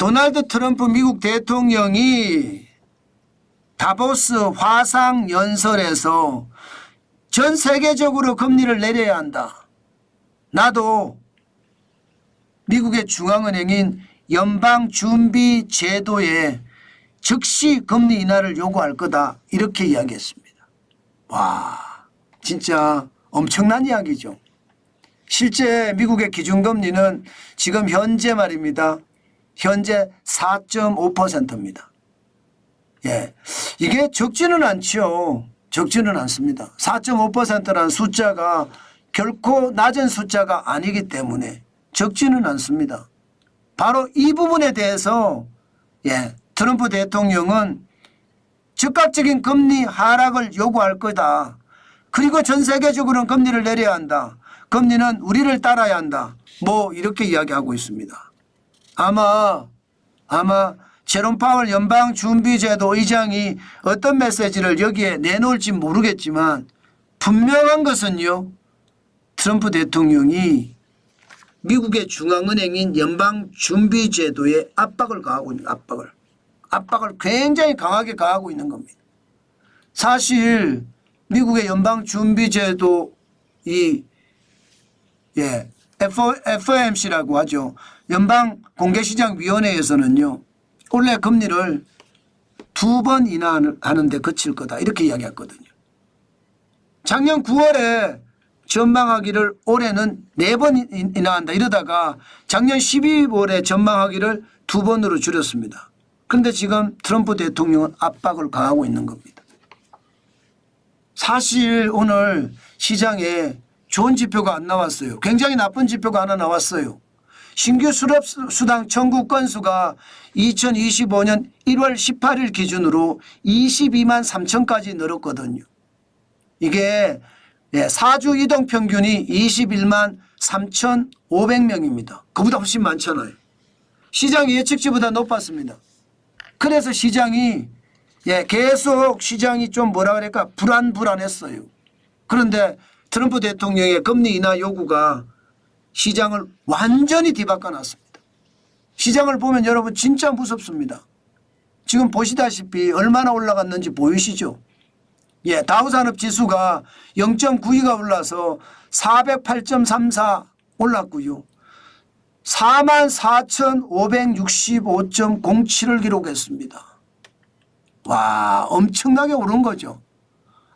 도널드 트럼프 미국 대통령이 다보스 화상연설에서 전 세계적으로 금리를 내려야 한다. 나도 미국의 중앙은행인 연방준비제도에 즉시 금리 인하를 요구할 거다. 이렇게 이야기했습니다. 와, 진짜 엄청난 이야기죠. 실제 미국의 기준금리는 지금 현재 말입니다. 현재 4.5%입니다. 예, 이게 적지는 않죠. 적지는 않습니다. 4.5%라는 숫자가 결코 낮은 숫자가 아니기 때문에 적지는 않습니다. 바로 이 부분에 대해서 트럼프 대통령은 즉각적인 금리 하락을 요구할 거다. 그리고 전 세계적으로는 금리를 내려야 한다. 금리는 우리를 따라야 한다. 뭐 이렇게 이야기하고 있습니다. 아마 제롬 파월 연방준비제도 의장이 어떤 메시지를 여기에 내놓을지 모르겠지만 분명한 것은요. 트럼프 대통령이 미국의 중앙은행인 연방준비제도에 압박을 가하고 있는 압박을 굉장히 강하게 가하고 있는 겁니다. 사실 미국의 연방준비제도 FOMC라고 하죠. 연방공개시장위원회에서는요. 원래 금리를 2번 인하하는 데 그칠 거다. 이렇게 이야기했거든요. 작년 9월에 전망하기를 올해는 4번 인하한다. 이러다가 작년 12월에 전망하기를 2번으로 줄였습니다. 그런데 지금 트럼프 대통령은 압박을 가하고 있는 겁니다. 사실 오늘 시장에 좋은 지표가 안 나왔어요. 굉장히 나쁜 지표가 하나 나왔어요. 신규 수당 청구 건수가 2025년 1월 18일 기준으로 22만 3천까지 늘었거든요. 이게 4주 이동 평균이 21만 3,500명입니다. 그보다 훨씬 많잖아요. 시장 예측치보다 높았습니다. 그래서 시장이 계속 시장이 좀 뭐라 그럴까 불안했어요. 그런데 트럼프 대통령의 금리 인하 요구가 시장을 완전히 뒤바꿔놨습니다. 시장을 보면 여러분 진짜 무섭습니다. 지금 보시다시피 얼마나 올라갔는지 보이시죠? 다우산업지수가 0.92가 올라서 408.34 올랐고요. 44,565.07을 기록했습니다. 와, 엄청나게 오른 거죠.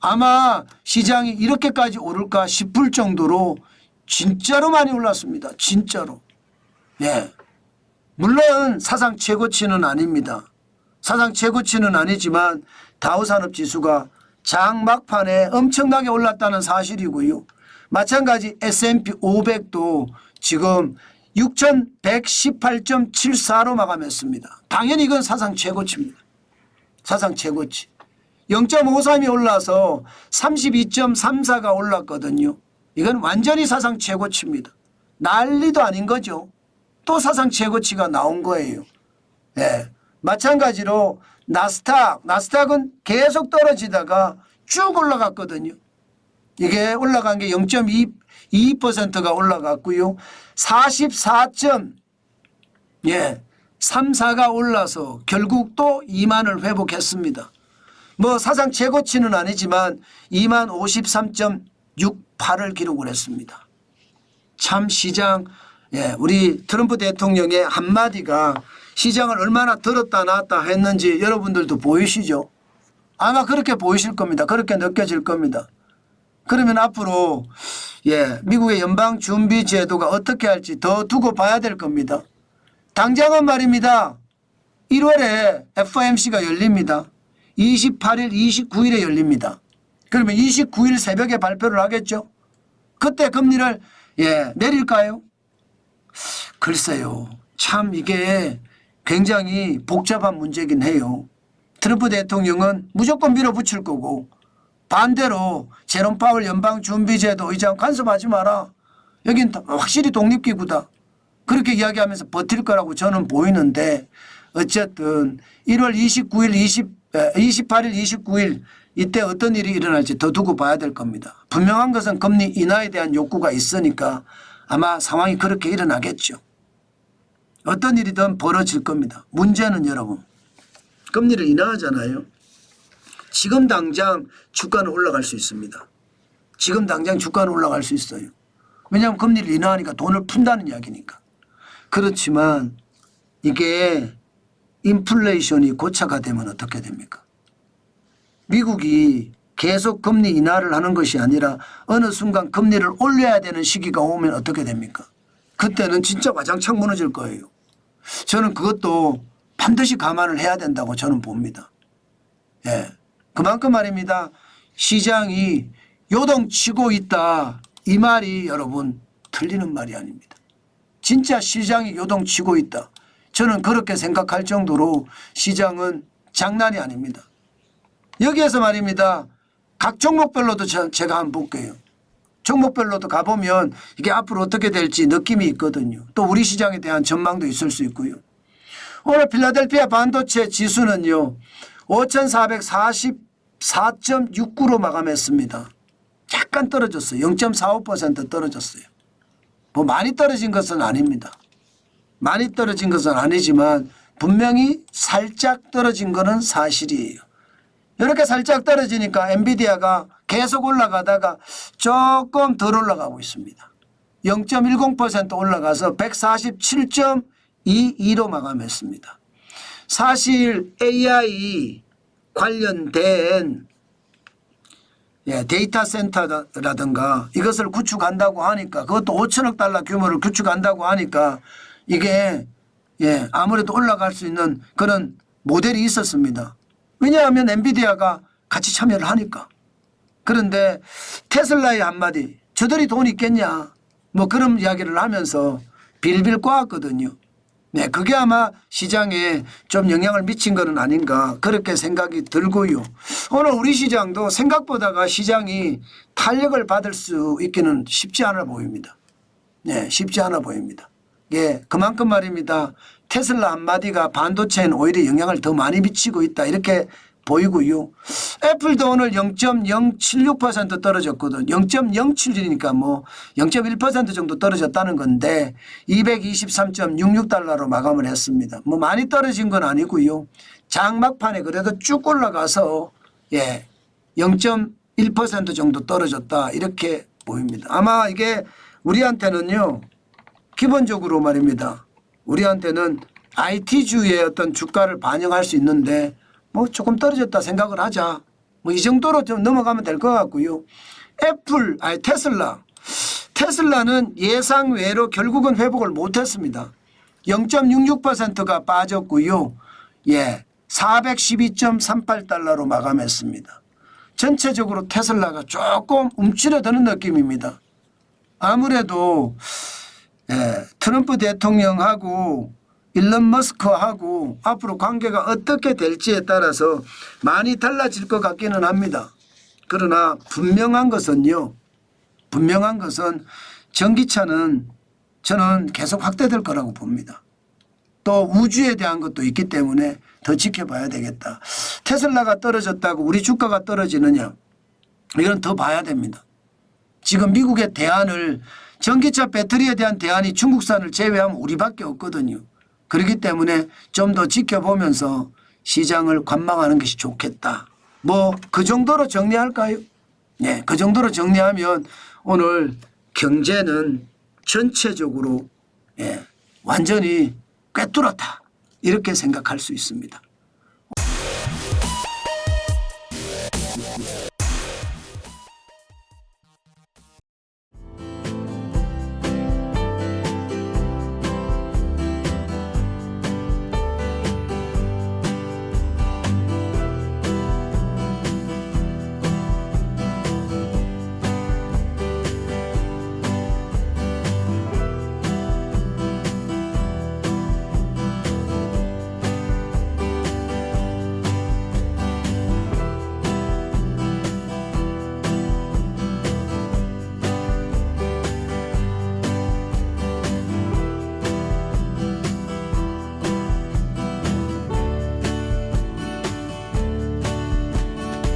아마 시장이 이렇게까지 오를까 싶을 정도로 진짜로 많이 올랐습니다. 진짜로. 물론 사상 최고치는 아닙니다. 사상 최고치는 아니지만 다우산업지수가 장 막판에 엄청나게 올랐다는 사실이고요. 마찬가지 S&P 500도 지금 6,118.74로 마감했습니다. 당연히 이건 사상 최고치입니다. 사상 최고치. 0.53이 올라서 32.34가 올랐거든요. 이건 완전히 사상 최고치입니다. 난리도 아닌 거죠. 또 사상 최고치가 나온 거예요. 마찬가지로 나스닥은 계속 떨어지다가 쭉 올라갔거든요. 이게 올라간 게 0.22%가 올라갔고요. 44.34가 올라서 결국 또 2만을 회복했습니다. 뭐 사상 최고치는 아니지만 2만 53.68을 기록을 했습니다. 참 시장 우리 트럼프 대통령의 한마디가 시장을 얼마나 들었다 놨다 했는지 여러분들도 보이시죠? 아마 그렇게 보이실 겁니다. 그렇게 느껴질 겁니다. 그러면 앞으로 미국의 연방준비제도가 어떻게 할지 더 두고 봐야 될 겁니다. 당장은 말입니다. 1월에 FOMC가 열립니다. 28일, 29일에 열립니다. 그러면 29일 새벽에 발표를 하겠죠? 그때 금리를 내릴까요? 글쎄요. 참 이게 굉장히 복잡한 문제긴 해요. 트럼프 대통령은 무조건 밀어붙일 거고 반대로 제롬 파월 연방준비제도 의장 간섭하지 마라. 여긴 확실히 독립기구다. 그렇게 이야기하면서 버틸 거라고 저는 보이는데 어쨌든 1월 29일, 28일, 29일 이때 어떤 일이 일어날지 더 두고 봐야 될 겁니다. 분명한 것은 금리 인하에 대한 욕구가 있으니까 아마 상황이 그렇게 일어나겠죠. 어떤 일이든 벌어질 겁니다. 문제는 여러분 금리를 인하하잖아요. 지금 당장 주가는 올라갈 수 있습니다. 지금 당장 주가는 올라갈 수 있어요. 왜냐하면 금리를 인하하니까 돈을 푼다는 이야기니까. 그렇지만 이게 인플레이션이 고착화 되면 어떻게 됩니까? 미국이 계속 금리 인하를 하는 것이 아니라 어느 순간 금리를 올려야 되는 시기가 오면 어떻게 됩니까? 그때는 진짜 와장창 무너질 거예요. 저는 그것도 반드시 감안을 해야 된다고 저는 봅니다. 예. 그만큼 말입니다. 시장이 요동치고 있다. 이 말이 여러분 틀리는 말이 아닙니다. 진짜 시장이 요동치고 있다. 저는 그렇게 생각할 정도로 시장은 장난이 아닙니다. 여기에서 말입니다. 각 종목별로도 제가 한번 볼게요. 종목별로도 가보면 이게 앞으로 어떻게 될지 느낌이 있거든요. 또 우리 시장에 대한 전망도 있을 수 있고요. 오늘 필라델피아 반도체 지수는요. 5,444.69로 마감했습니다. 약간 떨어졌어요. 0.45% 떨어졌어요. 뭐 많이 떨어진 것은 아닙니다. 많이 떨어진 것은 아니지만 분명히 살짝 떨어진 것은 사실이에요. 이렇게 살짝 떨어지니까 엔비디아가 계속 올라가다가 조금 덜 올라가고 있습니다. 0.10% 올라가서 147.22로 마감했습니다. 사실 AI 관련된 데이터 센터라든가 이것을 구축한다고 하니까 그것도 5천억 달러 규모를 구축한다고 하니까 이게 아무래도 올라갈 수 있는 그런 모델이 있었습니다. 왜냐하면 엔비디아가 같이 참여를 하니까. 그런데 테슬라의 한마디 저들이 돈 있겠냐 뭐 그런 이야기를 하면서 빌빌 꼬았거든요. 네, 그게 아마 시장에 좀 영향을 미친 것은 아닌가 그렇게 생각이 들고요. 오늘 우리 시장도 생각보다가 시장이 탄력을 받을 수 있기는 쉽지 않아 보입니다. 네, 쉽지 않아 보입니다. 예, 그만큼 말입니다. 테슬라 한마디가 반도체에는 오히려 영향을 더 많이 미치고 있다 이렇게 보이고요. 애플도 오늘 0.076% 떨어졌거든. 0.071이니까 뭐 0.1% 정도 떨어졌다는 건데 223.66달러로 마감을 했습니다. 뭐 많이 떨어진 건 아니고요. 장 막판에 그래도 쭉 올라가서 0.1% 정도 떨어졌다 이렇게 보입니다. 아마 이게 우리한테는요. 기본적으로 말입니다. 우리한테는 IT주의 어떤 주가를 반영할 수 있는데 뭐 조금 떨어졌다 생각을 하자. 뭐 이 정도로 좀 넘어가면 될 것 같고요. 테슬라는 예상 외로 결국은 회복을 못했습니다. 0.66%가 빠졌고요. 412.38달러로 마감했습니다. 전체적으로 테슬라가 조금 움츠러드는 느낌입니다. 아무래도 트럼프 대통령하고 일론 머스크하고 앞으로 관계가 어떻게 될지에 따라서 많이 달라질 것 같기는 합니다. 그러나 분명한 것은 전기차는 저는 계속 확대될 거라고 봅니다. 또 우주에 대한 것도 있기 때문에 더 지켜봐야 되겠다. 테슬라가 떨어졌다고 우리 주가가 떨어지느냐 이건 더 봐야 됩니다. 지금 미국의 대안을 전기차 배터리에 대한 대안이 중국산을 제외하면 우리밖에 없거든요. 그렇기 때문에 좀 더 지켜보면서 시장을 관망하는 것이 좋겠다. 뭐 그 정도로 정리할까요? 네, 그 정도로 정리하면 오늘 경제는 전체적으로 완전히 꿰뚫었다. 이렇게 생각할 수 있습니다.